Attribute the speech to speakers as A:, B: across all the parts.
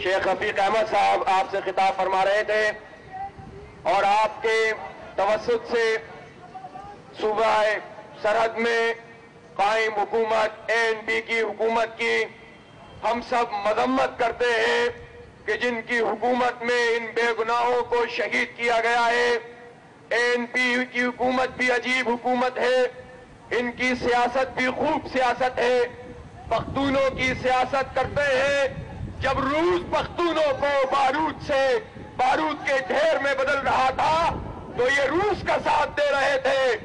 A: شیخ رفیق احمد صاحب آپ سے خطاب فرما رہے تھے اور آپ کے توسط سے صوبہ سرحد میں قائم حکومت ANP کی حکومت کی ہم سب مذمت کرتے ہیں کہ جن کی حکومت میں ان بے گناہوں کو شہید کیا گیا ہے۔ ANP کی حکومت بھی عجیب حکومت ہے، ان کی سیاست بھی خوب سیاست ہے، پختونوں کی سیاست کرتے ہیں۔ جب روس پختونوں کو بارود کے ڈھیر میں بدل رہا تھا تو یہ روس کا ساتھ دے رہے تھے۔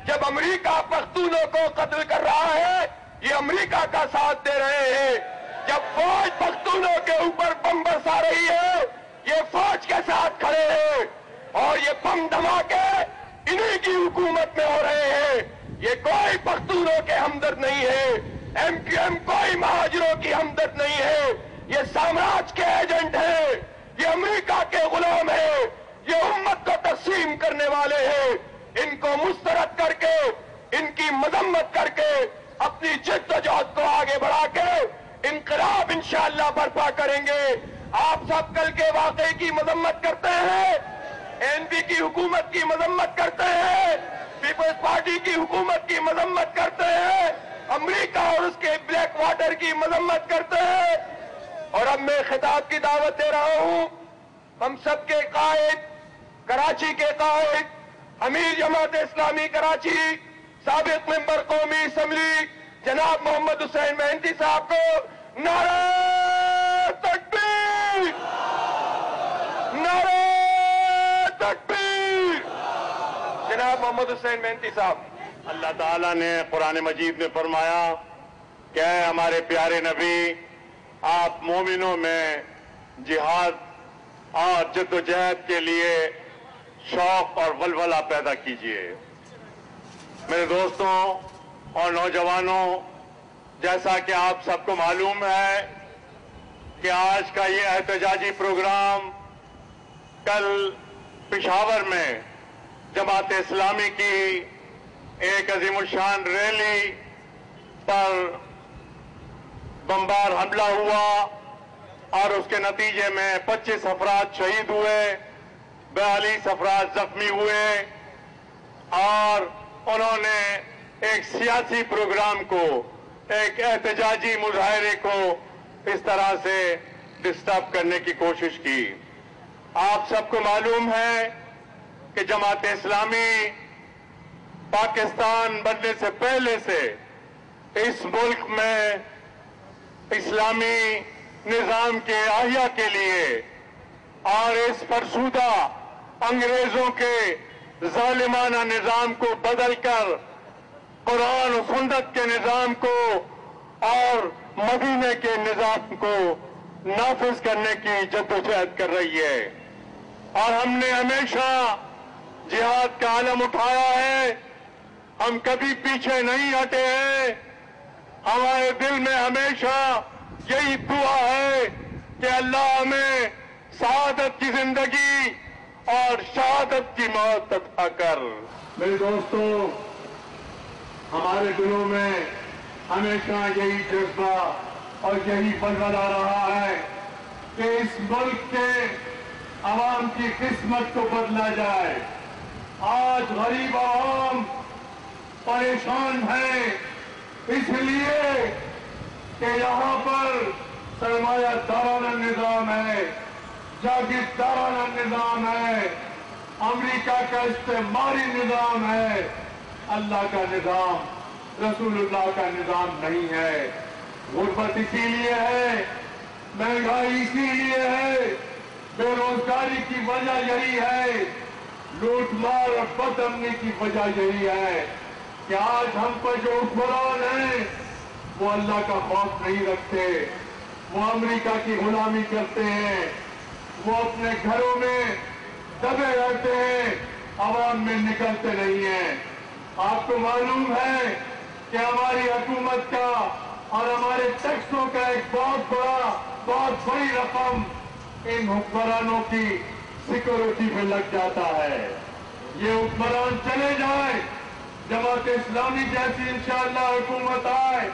A: جب امریکہ پختونوں کو قتل کر رہا ہے یہ امریکہ کا ساتھ دے رہے ہیں۔ جب فوج پختونوں کے اوپر بم برسا رہی ہے یہ فوج کے ساتھ کھڑے ہیں، اور یہ بم دھماکے انہی کی حکومت میں ہو رہے ہیں۔ یہ کوئی پختونوں کے ہمدرد نہیں ہے، MQM کوئی مہاجروں کی ہمدرد نہیں ہے، یہ سامراج کے ایجنٹ ہیں، یہ امریکہ کے غلام ہیں، یہ امت کو تقسیم کرنے والے ہیں۔ ان کو مسترد کر کے، ان کی مذمت کر کے، اپنی جد و جہد کو آگے بڑھا کے انقلاب انشاءاللہ برپا کریں گے۔ آپ سب کل کے واقعے کی مذمت کرتے ہیں، ANP کی حکومت کی مذمت کرتے ہیں، پیپلز پارٹی کی حکومت کی مذمت کرتے ہیں، امریکہ اور اس کے بلیک واٹر کی مذمت کرتے ہیں۔ اور اب میں خطاب کی دعوت دے رہا ہوں ہم سب کے قائد، کراچی کے قائد، امیر جماعت اسلامی کراچی، سابق ممبر قومی اسمبلی جناب محمد حسین مہنتی صاحب کو نعرہ تکبیر، نعرہ تکبیر۔ جناب محمد حسین مہنتی صاحب۔
B: اللہ تعالیٰ نے قرآن مجید میں فرمایا کہ اے ہمارے پیارے نبی، آپ مومنوں میں جہاد اور جد و جہد کے لیے شوق اور ولولہ پیدا کیجیے۔ میرے دوستوں اور نوجوانوں، جیسا کہ آپ سب کو معلوم ہے کہ آج کا یہ احتجاجی پروگرام کل پشاور میں جماعت اسلامی کی ایک عظیم الشان ریلی پر بمبار حملہ ہوا اور اس کے نتیجے میں 25 افراد شہید ہوئے، 42 افراد زخمی ہوئے، اور انہوں نے ایک سیاسی پروگرام کو، ایک احتجاجی مظاہرے کو اس طرح سے ڈسٹرب کرنے کی کوشش کی۔ آپ سب کو معلوم ہے کہ جماعت اسلامی پاکستان بننے سے پہلے سے اس ملک میں اسلامی نظام کے احیاء کے لیے اور اس فرسودہ انگریزوں کے ظالمانہ نظام کو بدل کر قرآن و سنت کے نظام کو اور مدینے کے نظام کو نافذ کرنے کی جدوجہد کر رہی ہے، اور ہم نے ہمیشہ جہاد کا علم اٹھایا ہے، ہم کبھی پیچھے نہیں ہٹے ہیں۔ ہمارے دل میں ہمیشہ یہی دعا ہے کہ اللہ ہمیں سعادت کی زندگی اور شہادت کی موت عطا کر۔
C: میرے دوستو، ہمارے دلوں میں ہمیشہ یہی جذبہ اور یہی ولولہ رہا ہے کہ اس ملک کے عوام کی قسمت کو بدلا جائے۔ آج غریب عوام پریشان ہے اس لیے کہ یہاں پر سرمایہ دارانہ نظام ہے، جاگیردارانہ نظام ہے، امریکہ کا استعماری نظام ہے، اللہ کا نظام، رسول اللہ کا نظام نہیں ہے۔ غربت اسی لیے ہے، مہنگائی اسی لیے ہے، بے روزگاری کی وجہ یہی ہے، لوٹ مار اور بد امنی کی وجہ یہی ہے کہ آج ہم پر جو حکمران ہیں وہ اللہ کا خوف نہیں رکھتے، وہ امریکہ کی غلامی کرتے ہیں، وہ اپنے گھروں میں دبے رہتے ہیں، عوام میں نکلتے نہیں ہیں۔ آپ کو معلوم ہے کہ ہماری حکومت کا اور ہمارے ٹیکسوں کا ایک بہت بڑی رقم ان حکمرانوں کی سیکورٹی میں لگ جاتا ہے۔ یہ حکمران چلے جائیں، جماعت اسلامی جیسی انشاءاللہ حکومت آئے،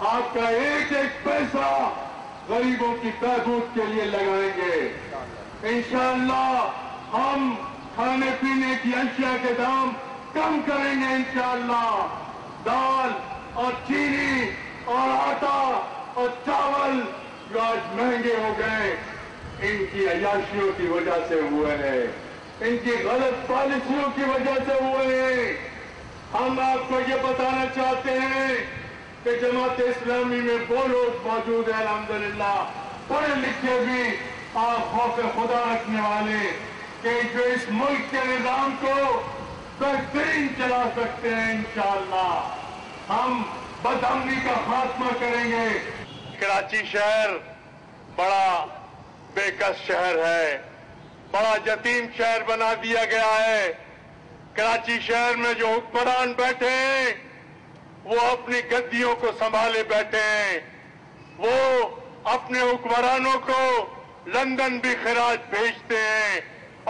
C: آپ کا ایک ایک پیسہ غریبوں کی بہبود کے لیے لگائیں گے. انشاءاللہ ہم کھانے پینے کی اشیاء کے دام کم کریں گے. انشاءاللہ دال اور چینی اور آٹا اور چاول جو آج مہنگے ہو گئے ان کی عیاشیوں کی وجہ سے ہوئے ہیں, ان کی غلط پالیسیوں کی وجہ سے ہوئے ہیں. ہم آپ کو یہ بتانا چاہتے ہیں کہ جماعت اسلامی میں وہ لوگ موجود ہیں الحمدللہ پڑھے لکھے بھی اور خوف خدا رکھنے والے کہ جو اس ملک کے نظام کو بہترین چلا سکتے ہیں. انشاءاللہ ہم بدامنی کا خاتمہ کریں گے.
B: کراچی شہر بڑا بے کس شہر ہے, بڑا یتیم شہر بنا دیا گیا ہے. کراچی شہر میں جو حکمران بیٹھے ہیں وہ اپنی گدیوں کو سنبھالے بیٹھے ہیں. وہ اپنے حکمرانوں کو لندن بھی خراج بھیجتے ہیں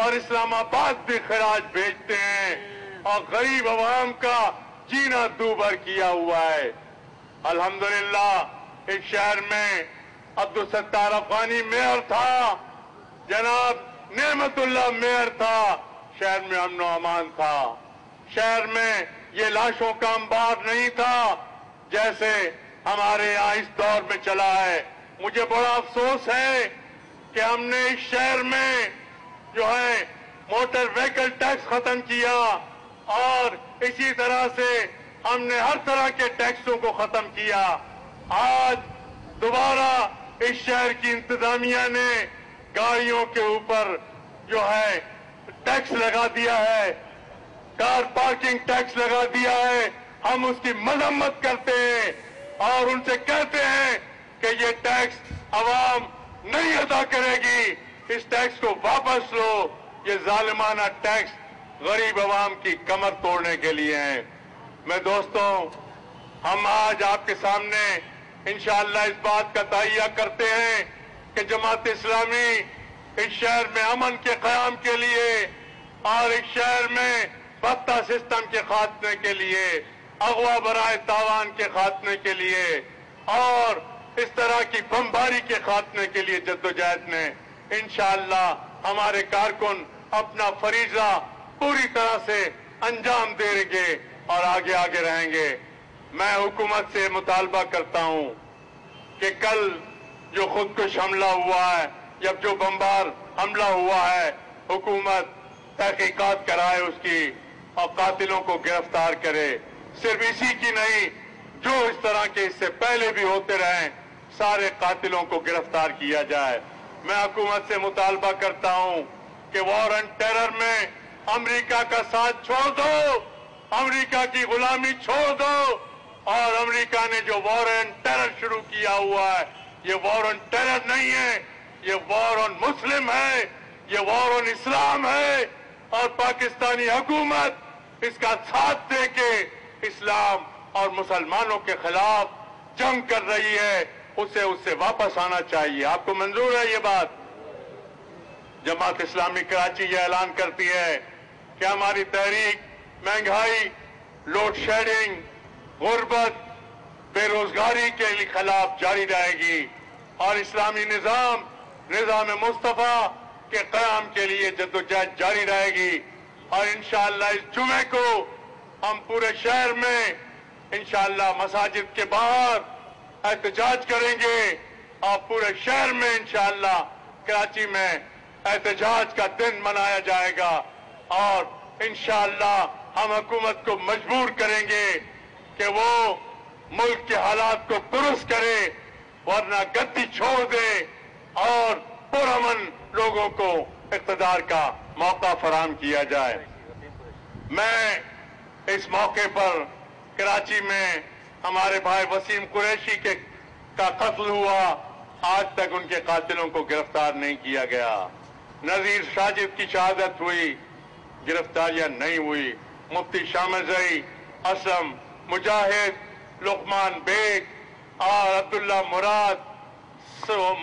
B: اور اسلام آباد بھی خراج بھیجتے ہیں اور غریب عوام کا جینا دوبر کیا ہوا ہے. الحمدللہ اس شہر میں عبدالستار افغانی میئر تھا, جناب نعمت اللہ میئر تھا. شہر میں امن و امان تھا. شہر میں یہ لاشوں کا انبار نہیں تھا جیسے ہمارے یہاں اس دور میں چلا ہے. مجھے بڑا افسوس ہے کہ ہم نے اس شہر میں جو ہے موٹر وہیکل ٹیکس ختم کیا اور اسی طرح سے ہم نے ہر طرح کے ٹیکسوں کو ختم کیا. آج دوبارہ اس شہر کی انتظامیہ نے گاڑیوں کے اوپر جو ہے ٹیکس لگا دیا ہے, کار پارکنگ ٹیکس لگا دیا ہے. ہم اس کی مذمت کرتے ہیں اور ان سے کہتے ہیں کہ یہ ٹیکس عوام نہیں ادا کرے گی, اس ٹیکس کو واپس لو. یہ ظالمانہ ٹیکس غریب عوام کی کمر توڑنے کے لیے ہیں. میں دوستوں, ہم آج آپ کے سامنے انشاءاللہ اس بات کا تہیہ کرتے ہیں کہ جماعت اسلامی اس شہر میں امن کے قیام کے لیے اور اس شہر میں بختہ سسٹم کے خاتمے کے لیے, اغوا برائے تاوان کے خاتمے کے لیے اور اس طرح کی بمباری کے خاتمے کے لیے جدوجہد میں انشاءاللہ ہمارے کارکن اپنا فریضہ پوری طرح سے انجام دیں گے اور آگے آگے رہیں گے. میں حکومت سے مطالبہ کرتا ہوں کہ کل جو خودکش حملہ ہوا ہے یا جو بمبار حملہ ہوا ہے, حکومت تحقیقات کرائے اس کی اور قاتلوں کو گرفتار کرے. صرف اسی کی نہیں, جو اس طرح کے اس سے پہلے بھی ہوتے رہیں سارے قاتلوں کو گرفتار کیا جائے. میں حکومت سے مطالبہ کرتا ہوں کہ وار آن ٹیرر میں امریکہ کا ساتھ چھوڑ دو, امریکہ کی غلامی چھوڑ دو اور امریکہ نے جو وار آن ٹیرر شروع کیا ہوا ہے یہ وار آن ٹیرر نہیں ہے, یہ وار آن مسلم ہے, یہ وار آن اسلام ہے اور پاکستانی حکومت اس کا ساتھ دے کے اسلام اور مسلمانوں کے خلاف جنگ کر رہی ہے. اسے اس سے واپس آنا چاہیے. آپ کو منظور ہے یہ بات؟ جماعت اسلامی کراچی یہ اعلان کرتی ہے کہ ہماری تحریک مہنگائی, لوڈ شیڈنگ, غربت, بے روزگاری کے خلاف جاری رہے گی اور اسلامی نظام مصطفیٰ کے قیام کے لیے جدوجہد جاری رہے گی. اور انشاءاللہ اس جمعے کو ہم پورے شہر میں انشاءاللہ مساجد کے باہر احتجاج کریں گے اور پورے شہر میں انشاءاللہ کراچی میں احتجاج کا دن منایا جائے گا اور انشاءاللہ ہم حکومت کو مجبور کریں گے کہ وہ ملک کے حالات کو درست کرے ورنہ گدی چھوڑ دے اور پرامن لوگوں کو اقتدار کا موقع فراہم کیا جائے. میں اس موقع پر کراچی میں ہمارے بھائی وسیم قریشی کا قتل ہوا, آج تک ان کے قاتلوں کو گرفتار نہیں کیا گیا. نذیر ساجد کی شہادت ہوئی, گرفتاریاں نہیں ہوئی. مفتی شامل زئی, اسلم مجاہد, لقمان بیگ اور عبداللہ مراد,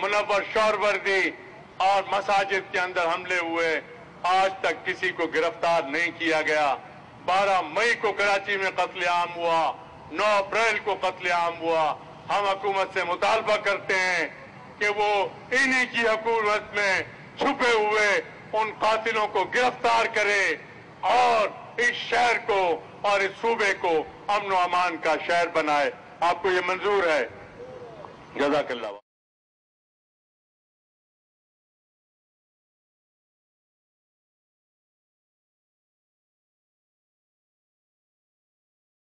B: منور شوروردی اور مساجد کے اندر حملے ہوئے, آج تک کسی کو گرفتار نہیں کیا گیا. 12 مئی کو کراچی میں قتل عام ہوا, 9 اپریل کو قتل عام ہوا. ہم حکومت سے مطالبہ کرتے ہیں کہ وہ انہی کی حکومت میں چھپے ہوئے ان قاتلوں کو گرفتار کرے اور اس شہر کو اور اس صوبے کو امن و امان کا شہر بنائے۔ آپ کو یہ منظور ہے؟ جزاک اللہ۔